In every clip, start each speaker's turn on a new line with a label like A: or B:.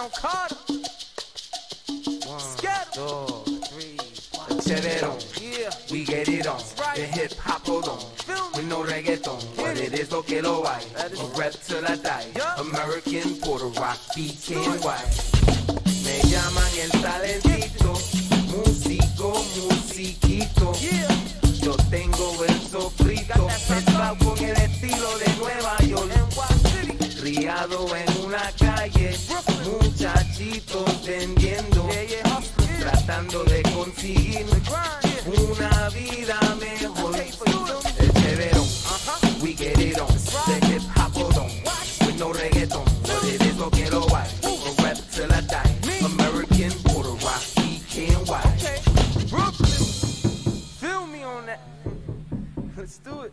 A: Sound Carter. 1, 2, 3, Chévero, yeah. We get it on, right. The hip hop hold on, with no reggaeton, but it is lo que lo hay, a rep till I die, American, Puerto Rock, BKY. Me llaman el talentito, músico, musiquito, yo tengo el sofrito, mezclado con el estilo de Nueva York, criado en una calle, muchachitos vendiendo, tratando de conseguir una vida mejor. El chévero, we get it on, the hip hop hold on, with no reggaeton, but it is lo que lo hay, a rap till I die, American, Puerto Rock, BKY. Brooklyn, feel me on that, let's do it.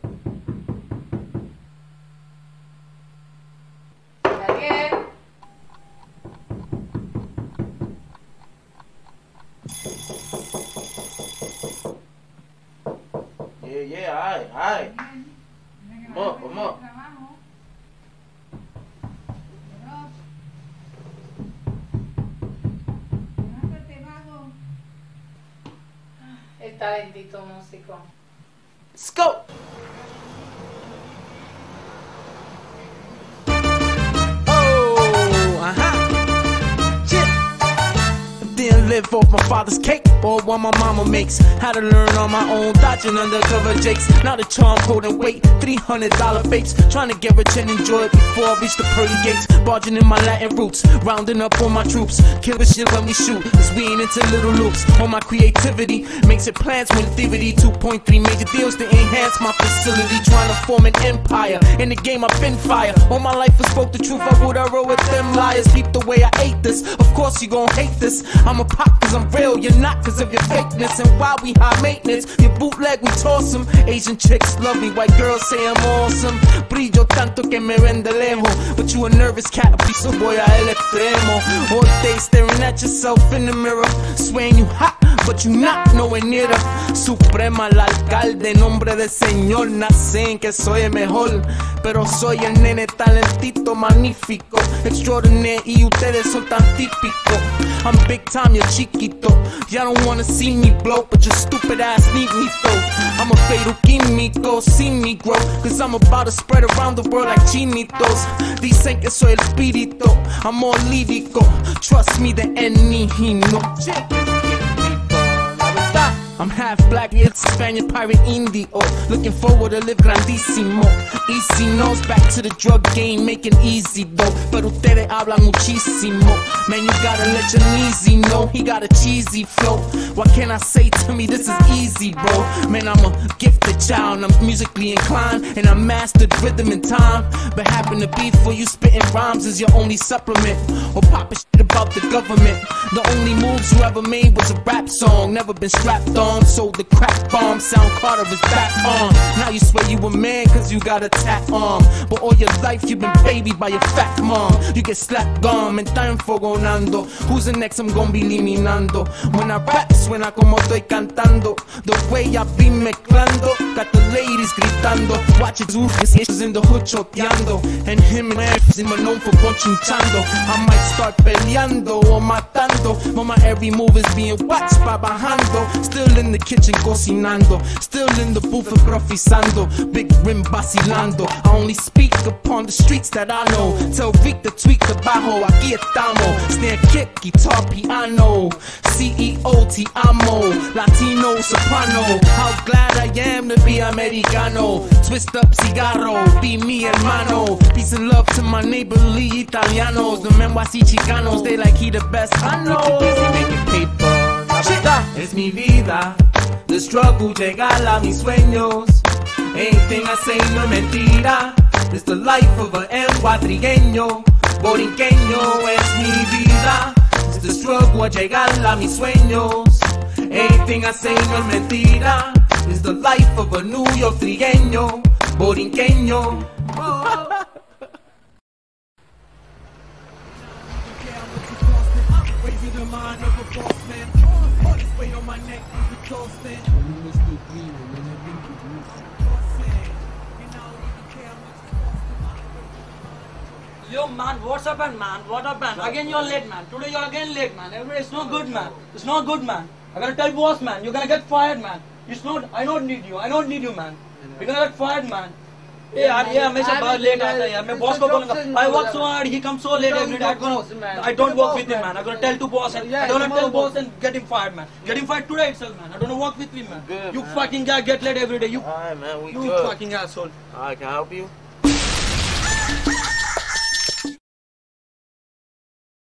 A: Yeah, ay. Vamos.
B: El talentito músico.
A: Let's go. Didn't live off my father's cake or what my mama makes. Had to learn on my own, dodging undercover jakes. Now the charm holding weight, $300 fakes. Trying to get rich and enjoy it before I reach the pearly gates. Barging in my Latin roots, rounding up all my troops. Killer shit when we shoot, cause we ain't into little loops. All my creativity makes it plans with thievery. 2.3 major deals to enhance my facility. Trying to form an empire, in the game I've been fire. All my life I spoke the truth, I would have roll with them liars. Peep the way I ate this, of course you gon' hate this. I'm a pop cause I'm real, you're not cause of your fakeness. And while we high maintenance, your bootleg we toss them. Asian chicks love me, white girls say I'm awesome. Brillo tanto que me ven de lejos. But you a nervous cat, so voy a el extremo. All day staring at yourself in the mirror, swearing you hot, but you not nowhere near the Suprema, el alcalde, nombre de señor. Nacen que soy el mejor, pero soy el nene talentito magnífico, extraordinaire y ustedes son tan típicos. I'm big time, you're chiquito. Y'all don't wanna see me blow, but your stupid ass need me though. I'm a fatal químico, see me grow, cause I'm about to spread around the world like chinitos. Dicen que soy el espíritu, I'm more lírico. Trust me, the enigino. I'm half black, it's Spaniard, pirate, Indio. Looking forward to live grandísimo. Easy nose, back to the drug game, making easy though. Pero ustedes hablan muchísimo. Man, you gotta let your easy know. He got a cheesy flow. What can I say to me? This is easy, bro. Man, I'm a gifted child. I'm musically inclined, and I mastered rhythm and time. But happen to be for you, spitting rhymes is your only supplement. Or popping shit about the government. The only moves you ever made was a rap song. Never been strapped on. So the crack bomb, Sound Carter is back on. Now you swear you a man cause you got a tat on. But all your life you been babied by your fat mom. You get slapped gone, me está enfogonando. Who's the next I'm gonna be eliminando? When I rap suena como estoy cantando. The way I be mezclando, got the ladies gritando. Watch it, is in the hood choteando. And him and Aries are known for bonchinchando. I might start peleando or matando. Mama, every move is being watched by bajando. Still in the kitchen cocinando, still in the booth improvisando, big rim vacilando. I only speak upon the streets that I know. Tell Vic to tweak the bajo, aquí estamos. Snare, kick, guitar, piano. CEO, te amo, Latino, soprano. How glad I am to be Americano. Twist up cigarro, be me hermano. Peace and love to my neighborly Italianos. The men así chicanos, they like he the best. I know. Making paper. Es mi vida, the struggle, llegar a mis sueños. Anything I say no es mentira. It's the life of a encuadrigueño, borinqueño. Es mi vida, it's the struggle, llegar a mis sueños. Anything I say no es mentira. It's the life of a New York trigueño, borinqueño. Weight on my neck, is exhausted.
C: Yo man, what's up man? What up man? Again you're late man. Today you're again late man. It's not good man. It's not good man. I'm gonna tell boss man. You're gonna get fired man. It's not. I don't need you. I don't need you man. You're gonna get fired man. Hey यार ये हमेशा बहुत late आता है यार. मैं boss को बोलूँगा. I work so hard. He comes so late every day. I don't work with him man. I'm gonna tell to boss and I don't tell boss and get him fired man. Get him fired today itself man. I don't work with him man.
D: Good,
C: You
D: man.
C: fucking guy get late every day. You
D: Alright man, we
C: you
D: good.
C: fucking asshole.
D: Alright, can I help you?